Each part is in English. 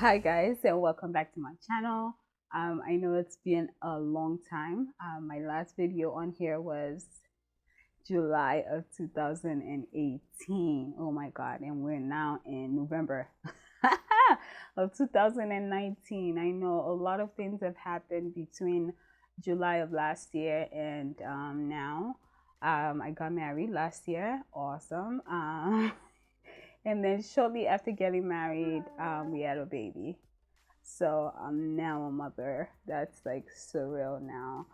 Hi guys, and welcome back to my channel. I know it's been a long time. My last video on here was July of 2018. Oh my god, and we're now in November of 2019. I know a lot of things have happened between July of last year and now. I got married last year. Awesome. And then shortly after getting married, we had a baby. So I'm now a mother. That's like surreal now.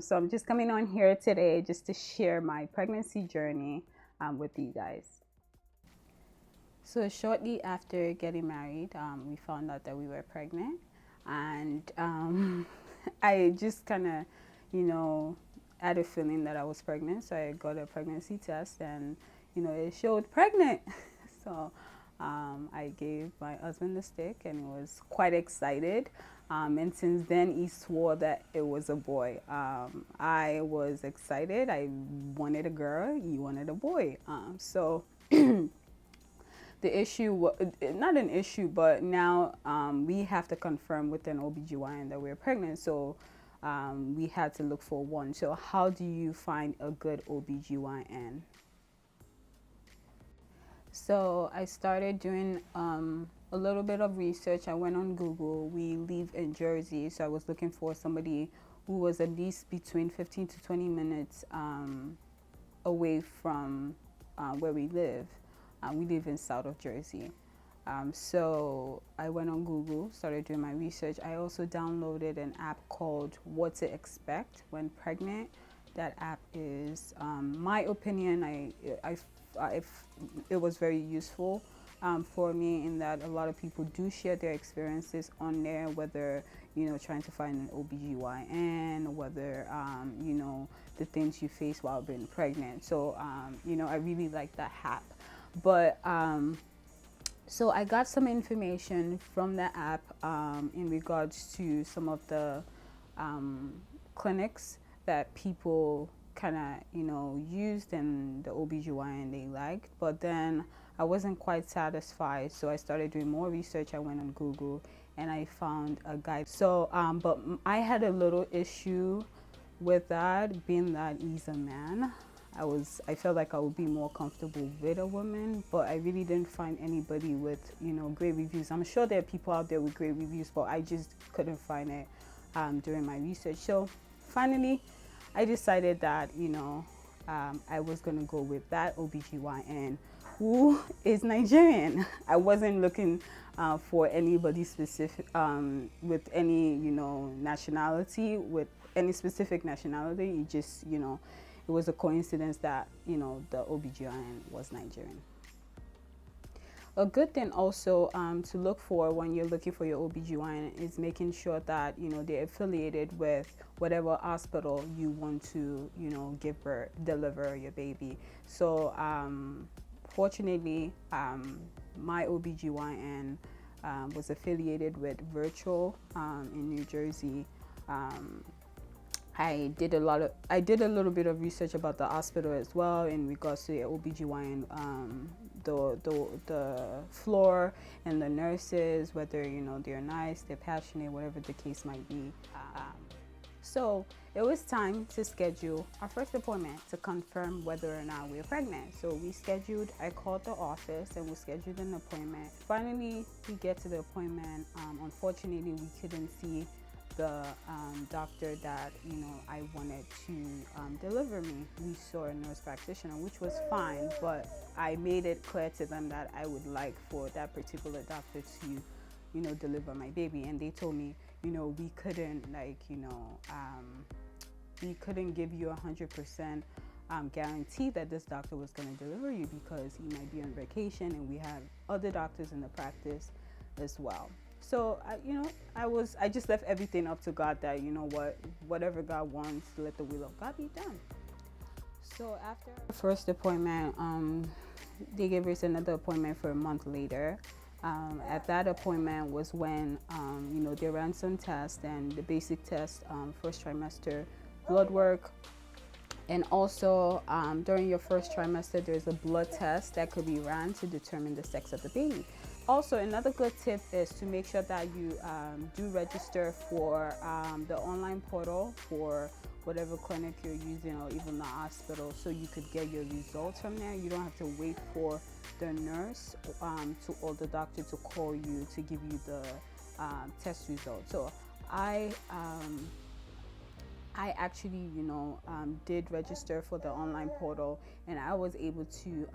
So I'm just coming on here today just to share my pregnancy journey with you guys. So shortly after getting married, we found out that we were pregnant, and I just kind of, had a feeling that I was pregnant. So I got a pregnancy test, and it showed pregnant. So I gave my husband the stick, and he was quite excited. And since then, he swore that it was a boy. I was excited. I wanted a girl. He wanted a boy. So the issue, not an issue, but now we have to confirm with an OBGYN that we're pregnant. So we had to look for one. So how do you find a good OBGYN? So I started doing a little bit of research. I went on Google. We live in Jersey, so I was looking for somebody who was at least between 15 to 20 minutes away from where we live. We live in South of Jersey. So I went on Google, started doing my research. I also downloaded an app called What to Expect When Pregnant. That app is, my opinion, it was very useful for me, in that a lot of people do share their experiences on there, whether trying to find an OBGYN, whether the things you face while being pregnant. So I really like that app. But so I got some information from the app in regards to some of the clinics that people kind of used, and the OBGYN they liked. But then I wasn't quite satisfied, so I started doing more research. I went on Google and I found a guy. So but I had a little issue with that, being that he's a man. I felt like I would be more comfortable with a woman, but I really didn't find anybody with great reviews. I'm sure there are people out there with great reviews, but I just couldn't find it during my research. So finally I decided that I was going to go with that OBGYN who is Nigerian. I wasn't looking for anybody specific with any nationality, with any specific nationality. It just it was a coincidence that the OBGYN was Nigerian. A good thing also to look for when you're looking for your OBGYN is making sure that they're affiliated with whatever hospital you want to give birth, deliver your baby. So fortunately my OBGYN was affiliated with Virtual in New Jersey. I did a little bit of research about the hospital as well in regards to the OBGYN, the floor and the nurses, whether they're nice, they're passionate, whatever the case might be. So it was time to schedule our first appointment to confirm whether or not we were pregnant. So I called the office and we scheduled an appointment. Finally, we get to the appointment. Unfortunately, we couldn't see the doctor that I wanted to deliver me. We saw a nurse practitioner, which was fine, but I made it clear to them that I would like for that particular doctor to deliver my baby, and they told me we couldn't we couldn't give you 100% guarantee that this doctor was going to deliver you, because he might be on vacation and we have other doctors in the practice as well. So I just left everything up to God, that whatever God wants, let the will of God be done. So after the first appointment, they gave us another appointment for a month later. At that appointment was when they ran some tests, and the basic tests, first trimester blood work, And also during your first trimester, there's a blood test that could be ran to determine the sex of the baby. Also, another good tip is to make sure that you do register for the online portal for whatever clinic you're using, or even the hospital, so you could get your results from there. You don't have to wait for the nurse or the doctor to call you to give you the test results. So I actually, did register for the online portal, and I was able to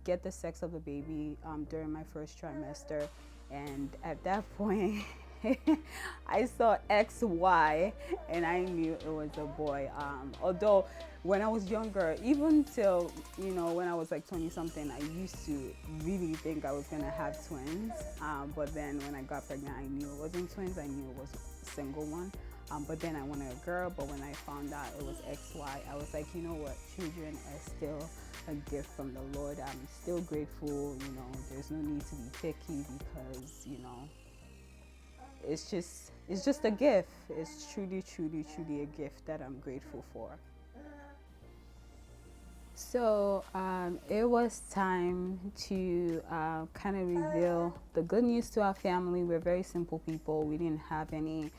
get the sex of the baby during my first trimester. And at that point, I saw XY, and I knew it was a boy. Although when I was younger, even till, when I was like 20 something, I used to really think I was gonna have twins. But then when I got pregnant, I knew it wasn't twins. I knew it was a single one. But then I wanted a girl, but when I found out it was XY, I was like, you know what, children are still a gift from the Lord. I'm still grateful, there's no need to be picky, because, it's just a gift. It's truly, truly, truly a gift that I'm grateful for. So it was time to kind of reveal the good news to our family. We're very simple people. We didn't have any,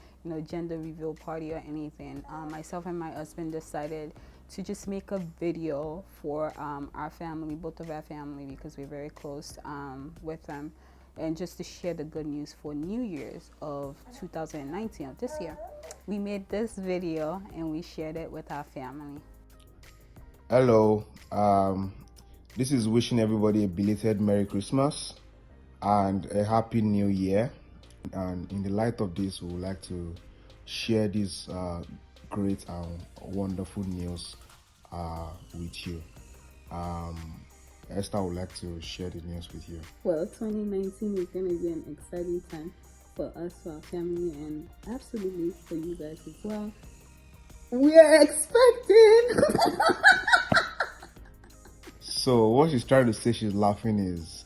gender reveal party or anything. Myself and my husband decided to just make a video for our family, both of our family, because we're very close with them, and just to share the good news for New Year's of 2019, of this year. We made this video and we shared it with our family. Hello, this is wishing everybody a belated Merry Christmas and a Happy New Year. And in the light of this, we would like to share this great and wonderful news with you. Esther would like to share the news with you. Well, 2019 is going to be an exciting time for us, for our family, and absolutely for you guys as well. We are expecting. So what she's trying to say, she's laughing, is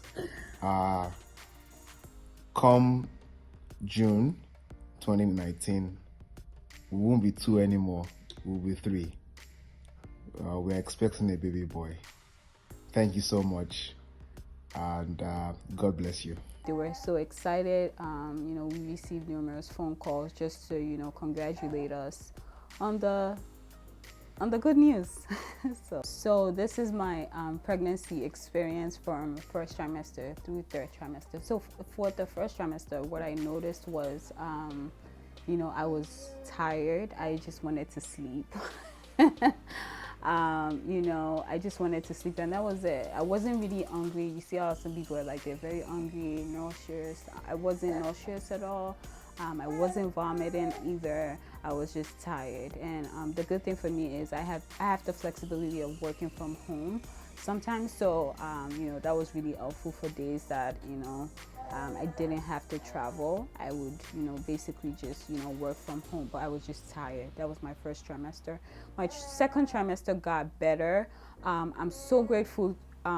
come June 2019, we won't be 2 anymore, we'll be 3. We're expecting a baby boy. Thank you so much, and God bless you. They were so excited. We received numerous phone calls just to, congratulate us on the good news. so this is my pregnancy experience from first trimester through third trimester. So for the first trimester, what I noticed was, I was tired. I just wanted to sleep. I just wanted to sleep, and that was it. I wasn't really hungry. You see how some people are like, they're very hungry, nauseous. I wasn't nauseous at all. I wasn't vomiting either. I was just tired. And the good thing for me is I have the flexibility of working from home sometimes. So, that was really helpful for days that, I didn't have to travel. I would, basically just, work from home, but I was just tired. That was my first trimester. My second trimester got better. I'm so grateful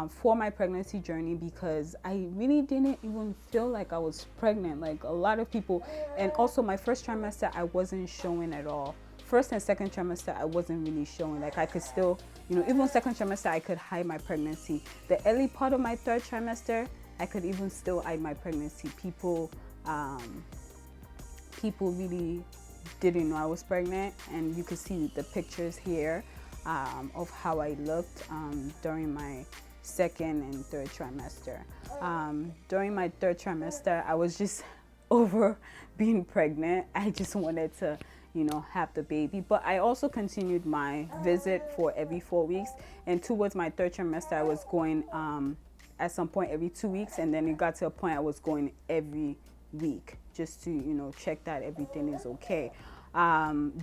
for my pregnancy journey, because I really didn't even feel like I was pregnant, like a lot of people. And also my first trimester, I wasn't showing at all. First and second trimester, I wasn't really showing. Like I could still, even second trimester, I could hide my pregnancy. The early part of my third trimester, I could even still hide my pregnancy. People really didn't know I was pregnant, and you could see the pictures here of how I looked during my second and third trimester. During my third trimester, I was just over being pregnant. I just wanted to, have the baby. But I also continued my visit for every 4 weeks. And towards my third trimester, I was going at some point every 2 weeks. And then it got to a point I was going every week just to, check that everything is okay.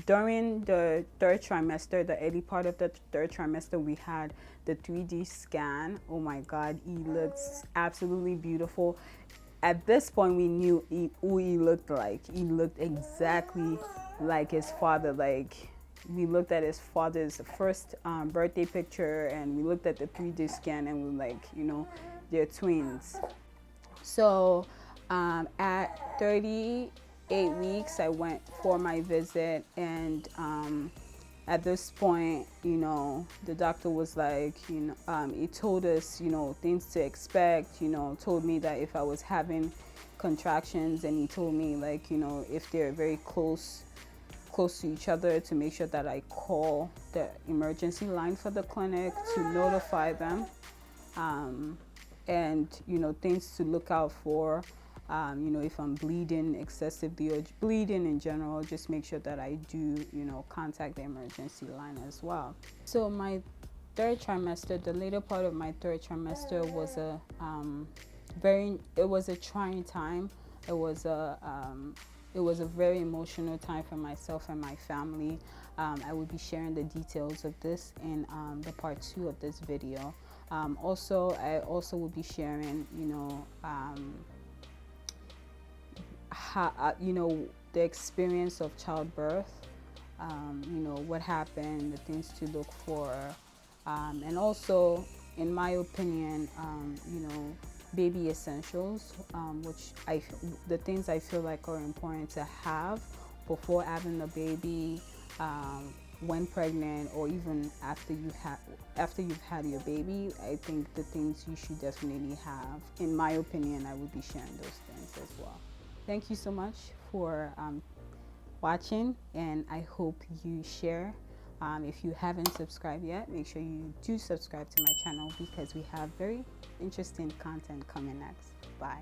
During the third trimester, the early part of the third trimester, we had the 3D scan. Oh my God, he looks absolutely beautiful. At this point, we knew who he looked like. He looked exactly like his father. Like, we looked at his father's first birthday picture, and we looked at the 3D scan, and we were like, they're twins. So at 38 weeks, I went for my visit, and at this point, the doctor was like, he told us, things to expect, told me that if I was having contractions, and he told me, like, if they're very close to each other, to make sure that I call the emergency line for the clinic to notify them, and things to look out for. If I'm bleeding excessively or bleeding in general, just make sure that I do, contact the emergency line as well. So my third trimester, the later part of my third trimester was it was a trying time. It was a very emotional time for myself and my family. I will be sharing the details of this in the part 2 of this video. I also will be sharing, the experience of childbirth, what happened, the things to look for, and also, in my opinion, baby essentials, the things I feel like are important to have before having a baby, when pregnant, or even after you've had your baby. I think the things you should definitely have. In my opinion, I would be sharing those things as well. Thank you so much for watching, and I hope you share. If you haven't subscribed yet, make sure you do subscribe to my channel, because we have very interesting content coming next. Bye.